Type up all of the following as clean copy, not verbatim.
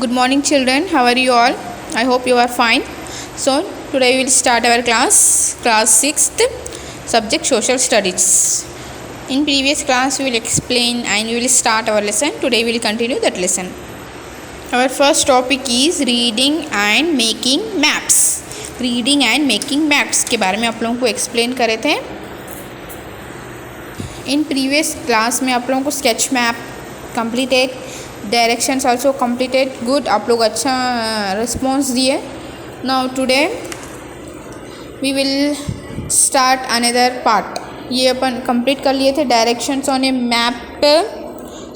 Good morning, children. How are you all? I hope you are fine. So, today we will start our class 6th, subject Social Studies. In previous class, we will explain and we will start our lesson. Today, we will continue that lesson. Our first topic is reading and making maps. Reading and making maps के बारे में आप लोगों को explain करे थे. In previous class में आप लोगों को sketch map completed, directions also completed. Good, आप लोग अच्छा रिस्पॉन्स दिए. Now today we will start another part. ये अपन कंप्लीट कर लिए थे directions on a map.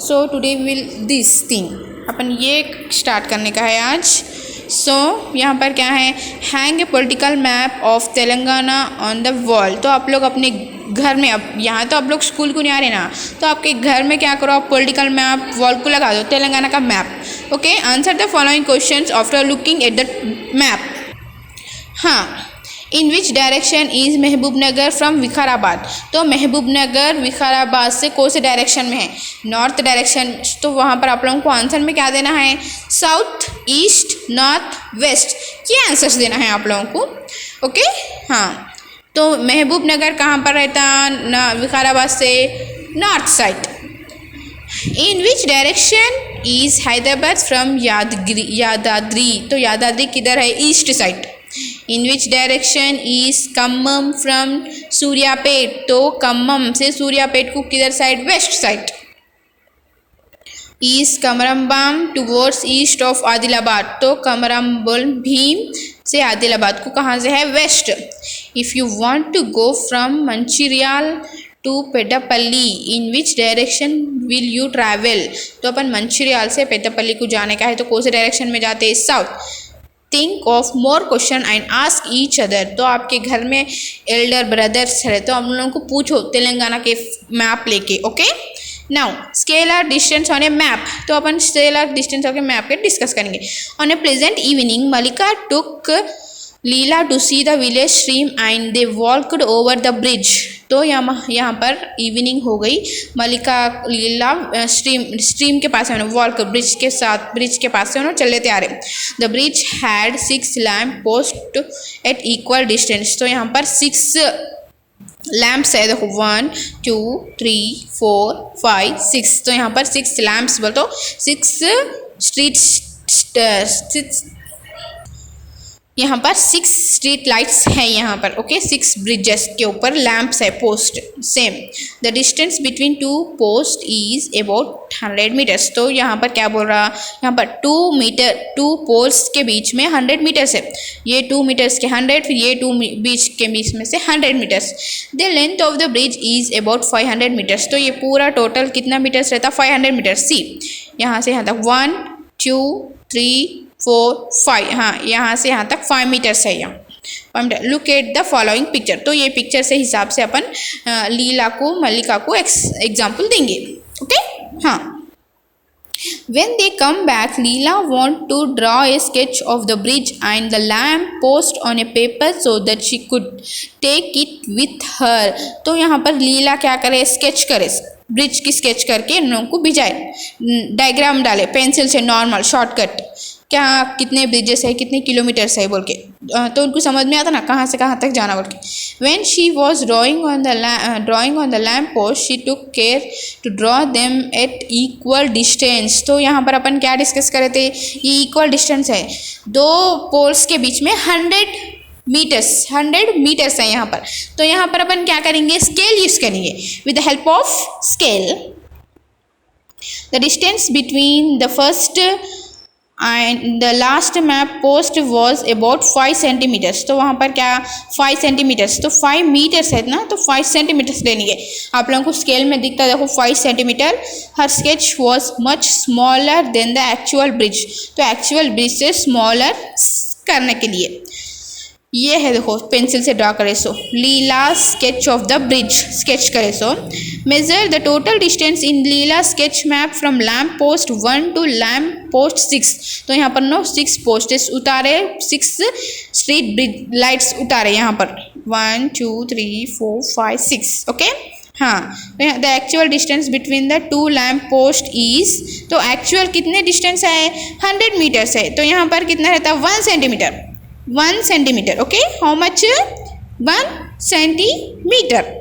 So today we will this thing अपन ये स्टार्ट करने का है आज. सो यहाँ पर क्या है, hang A political map of Telangana on the wall. तो आप लोग अपने घर में, अब यहाँ तो आप लोग स्कूल को नहीं आ रहे ना, तो आपके घर में क्या करो, आप पॉलिटिकल मैप वॉल को लगा दो, तेलंगाना का map. Okay, answer the following questions after looking at the map. हाँ, in which direction is Mahabubnagar from Vikarabad. तो महबूबनगर विकाराबाद से कौन से डायरेक्शन में है, नॉर्थ डायरेक्शन. तो वहाँ पर आप लोगों को आंसर में क्या देना है, साउथ, ईस्ट, नॉर्थ, वेस्ट, ये आंसर्स देना है आप लोगों को. ओके, हाँ, तो महबूबनगर कहाँ पर रहता, विकाराबाद से north side. In which direction is Hyderabad from Yadadri. तो यादाद्री किधर है, east side. In which direction is Khammam from Suryapet. तो कम्मम से सूर्यापेट को किधर side, west side. Is Komaram towards east of Adilabad. तो कमरम्बल भीम से आदिलाबाद को कहाँ से है, west. If you want to go from Mancherial to Peddapalli, in which direction will you travel. तो अपन मंचिरियाल से पेड्डापल्ली को जाने का है, तो कौन से डायरेक्शन में जाते हैं, south. Think of more question and ask each other. तो आपके घर में एल्डर ब्रदर्स है, तो हम लोगों को पूछो तेलंगाना के मैप लेके. Okay, now scalar distance on a map. तो अपन scalar distance on a map के डिस्कस करेंगे. On a pleasant evening Malika took Leela to see the village stream and they walked over the bridge. तो यहाँ पर इवनिंग हो गई, मलिका लीला स्ट्रीम के पास है, वॉल्क ब्रिज के पास से उन्होंने चल लेते आ रहे. The bridge had 6 lamp post at equal distance. तो यहाँ पर 6 लैम्प्स है, देखो 1 2 3 4 5 6. तो यहाँ पर 6 लैम्प्स बोल, तो 6 यहाँ पर 6 स्ट्रीट लाइट्स हैं यहाँ पर. ओके, 6 ब्रिजेस के ऊपर लैम्प्स है, post same. The distance between 2 post is about 100 metres. तो यहाँ पर क्या बोल रहा, यहाँ पर 2 पोल्स के बीच में 100 मीटर्स है. ये 2 मीटर्स के 100, फिर ये 2 बीच के बीच में से 100 metres. The length of the bridge is about 500 metres. तो ये पूरा टोटल कितना मीटर्स रहता, 500 मीटर्स. सी यहाँ से यहाँ तक 1 2 3 4 5, हाँ यहाँ से यहाँ तक 5 मीटर्स है यहाँ. Look at the following picture. तो ये पिक्चर से हिसाब से अपन लीला को, मल्लिका को एग्जाम्पल देंगे. ओके, हाँ. When they come back, Leela want to draw a sketch of the bridge and the lamp post on a paper so that she could take it with her. तो यहाँ पर लीला क्या करे, स्केच करे, bridge की sketch करके इन लोगों को भिजाए, डायग्राम डाले पेंसिल से, नॉर्मल शॉर्टकट, क्या कितने ब्रिजेस है, कितने किलोमीटर्स है बोल के. तो उनको समझ में आता ना कहाँ से कहाँ तक जाना बोल के. When she was drawing on the lamp post, she took care to draw them at equal distance. तो यहाँ पर अपन क्या डिस्कस करे थे, ये इक्वल डिस्टेंस है, 2 पोल्स के बीच में 100 मीटर्स है यहाँ पर. तो यहाँ पर अपन क्या करेंगे, स्केल यूज करेंगे. With the help of scale the distance between the first and the last map post was about 5 centimeters. तो वहाँ पर क्या 5 सेंटीमीटर्स, तो 5 मीटर्स है ना, तो 5 सेंटीमीटर्स लेंगे. आप लोगों को स्केल में दिखता है, देखो 5 centimetre. Her sketch was much smaller than the actual bridge. तो एक्चुअल ब्रिज से स्मॉलर करने के लिए ये है, देखो पेंसिल से ड्रा करे. So Leela sketch of the bridge sketch करे. So measure the total distance in Leela sketch map from lamp post 1 to lamp post 6. तो यहाँ पर 6 पोस्टेस उतारे, 6 स्ट्रीट ब्रिज लाइट्स उतारे यहाँ पर, 1 2 3 4 5 6. ओके, हाँ, the actual distance between the two lamp post is, तो एक्चुअल कितने डिस्टेंस है 100 मीटर्स है, तो यहाँ पर कितना रहता है 1 centimetre, 1 centimetre. Okay, how much 1 centimetre.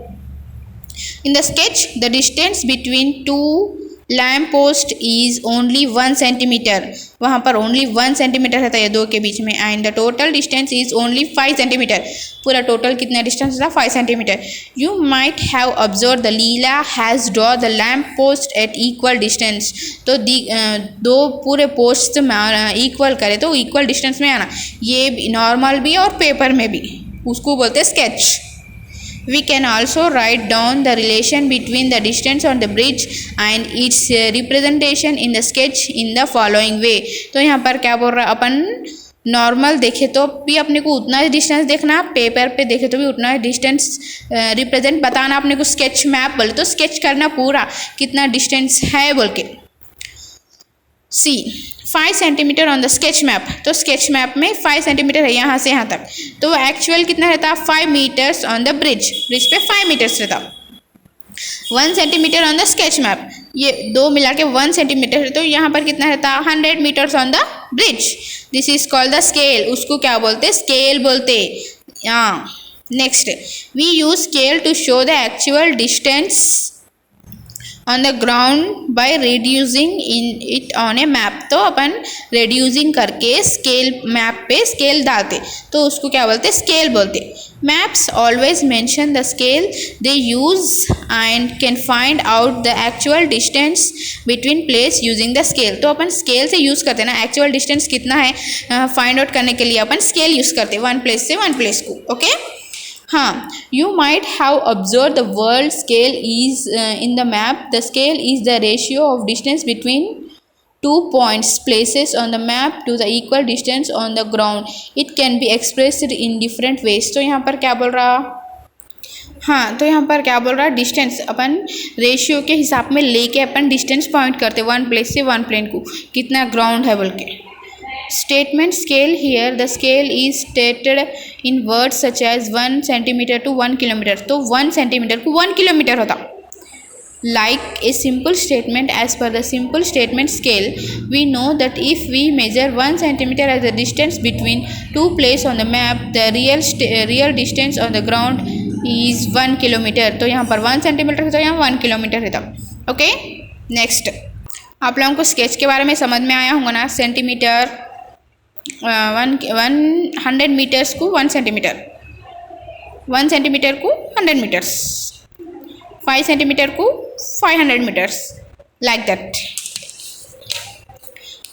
In the sketch, the distance between two lamp post is only 1 centimetre, वहाँ पर ओनली 1 सेंटीमीटर रहता है दो के बीच में. And the total distance is only 5 centimetre, पूरा टोटल कितना डिस्टेंस था 5 centimetre. You might have observe the Leela has draw the lamp post at equal distance. तो दो पूरे पोस्ट इक्वल करे तो इक्वल डिस्टेंस में आना, ये नॉर्मल भी और पेपर में भी, उसको बोलते हैं sketch. We can also write down the relation between the distance on the bridge and its representation in the sketch in the following way. तो यहाँ पर क्या बोल रहा है, अपन नॉर्मल देखे तो भी अपने को उतना ही डिस्टेंस देखना, पेपर पे देखे तो भी उतना ही डिस्टेंस रिप्रेजेंट बताना अपने को. स्केच मैप बोले तो स्केच करना पूरा कितना डिस्टेंस है बोल के. सी 5 centimetre on the sketch map, तो स्केच मैप में 5 सेंटीमीटर है यहाँ से यहाँ तक, तो एक्चुअल कितना रहता 5 metres on the bridge, bridge पे 5 मीटर्स रहता. 1 centimetre on the sketch map, ये दो मिला के 1 सेंटीमीटर है, तो यहाँ पर कितना रहता 100 metres on the bridge. This is called the scale, उसको क्या बोलते स्केल बोलते. Next, we use scale to show the actual distance on the ground by reducing in it on a map. तो अपन रिड्यूसिंग करके स्केल मैप पे scale डालते तो उसको क्या बोलते स्केल बोलते. Maps always mention the scale they use and can find out the actual distance between place using the scale. तो अपन स्केल से यूज़ करते ना, एक्चुअल डिस्टेंस कितना है फाइंड आउट करने के लिए अपन स्केल यूज़ करते, वन प्लेस से वन प्लेस को. ओके हाँ, you might have observed the world scale is in the map. The scale is the ratio of distance between two points places on the map to the equal distance on the ground. It can be expressed in different ways. तो यहाँ पर क्या बोल रहा, हाँ तो यहाँ पर क्या बोल रहा है डिस्टेंस अपन रेशियो के हिसाब में लेके अपन डिस्टेंस पॉइंट करते वन प्लेस से वन प्लेन को, कितना ग्राउंड है बोल के. Statement scale, here the scale is stated in words such as 1 centimeter to 1 kilometer. तो 1 सेंटीमीटर को 1 किलोमीटर होता. Like a simple statement, as per the simple statement scale, we know that if we measure 1 centimeter as the distance between two places on the map, the real distance on the ground is 1 kilometer. तो यहाँ पर 1 centimetre है तो यहाँ 1 kilometre है तब. Okay next, आप लोगों को स्केच के बारे में समझ में आया होगा ना. सेंटीमीटर 100 मीटर्स को 1 सेंटीमीटर, 1 सेंटीमीटर को 100 मीटर्स, 5 सेंटीमीटर को 500 मीटर्स, लाइक दैट.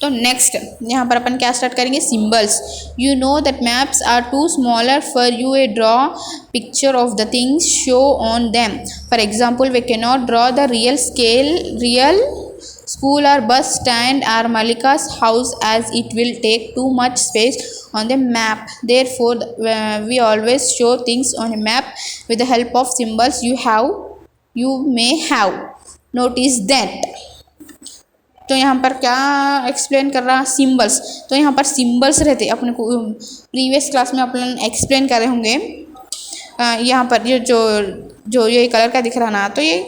तो नेक्स्ट यहाँ पर अपन क्या स्टार्ट करेंगे, symbols. You know that maps are too smaller for you a draw picture of the things show on them. For example, we can not draw the real school or bus stand or Malika's house as it will take too much space on the map. Therefore, we always show things on a map with the help of symbols you may have noticed that. तो यहाँ पर क्या explain कर रहा symbols. तो यहाँ पर symbols रहते अपने को प्रीवियस क्लास में अपन एक्सप्लेन कर रहे होंगे. यहाँ पर ये जो ये कलर का दिख रहा ना, तो ये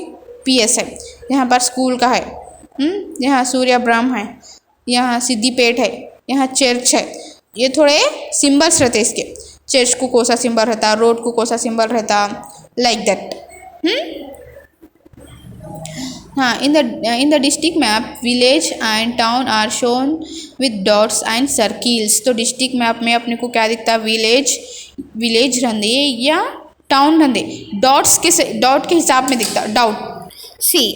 PS है, यहाँ पर स्कूल का है, यहाँ सूर्य ब्रह्म है, यहाँ सिद्धिपेट है, यहाँ चर्च है. ये थोड़े सिंबल्स रहते इसके. चर्च को कौन सा सिंबल रहता, रोड को कौन सा सिंबल रहता, लाइक दैट. हाँ, in the district map village and town are shown with dots and circles. तो डिस्ट्रिक्ट मैप में अपने को क्या दिखता, विलेज रहंदे या टाउन रहंदे, डॉट के हिसाब में दिखता. डाउट सी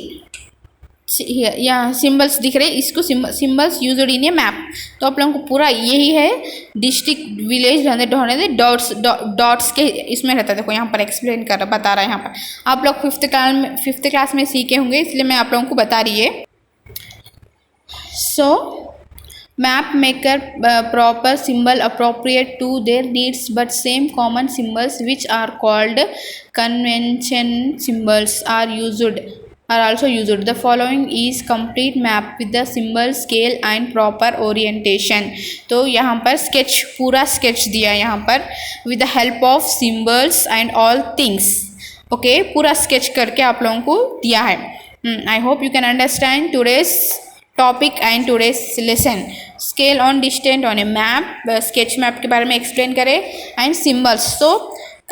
यहाँ सिंबल्स दिख रहे, इसको symbols used in A map. तो आप लोगों को पूरा यही है, डिस्ट्रिक्ट विलेज रहने ढोने डॉट्स के इसमें रहता है. देखो यहाँ पर एक्सप्लेन कर बता रहा है. यहाँ पर आप लोग फिफ्थ क्लास में सीखे होंगे, इसलिए मैं आप लोगों को बता रही है. So map maker proper symbol appropriate to their needs but same common symbols which are called convention symbols are also used. The following is complete map with the symbol, scale and proper orientation. तो यहाँ पर sketch, पूरा sketch दिया यहाँ पर with the help of symbols and all things. Okay पूरा sketch करके आप लोगों को दिया है. I hope you can understand today's topic and today's lesson. Scale on distance on a map, sketch map के बारे में एक्सप्लेन करें and symbols. So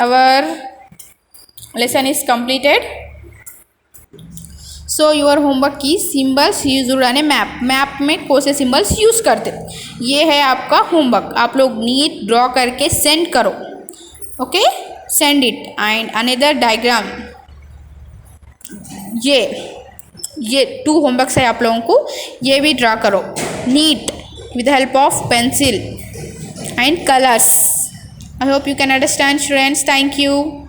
our lesson is completed. So your homework की symbols use on a map. Map में कौन से symbols use करते, ये है आपका होमवर्क. आप लोग नीट ड्रॉ करके सेंड करो. Okay send it. And another diagram, ये 2 होमवर्क्स है आप लोगों को, ये भी ड्रा करो neat with help of pencil and colours. I hope you can understand students. Thank you.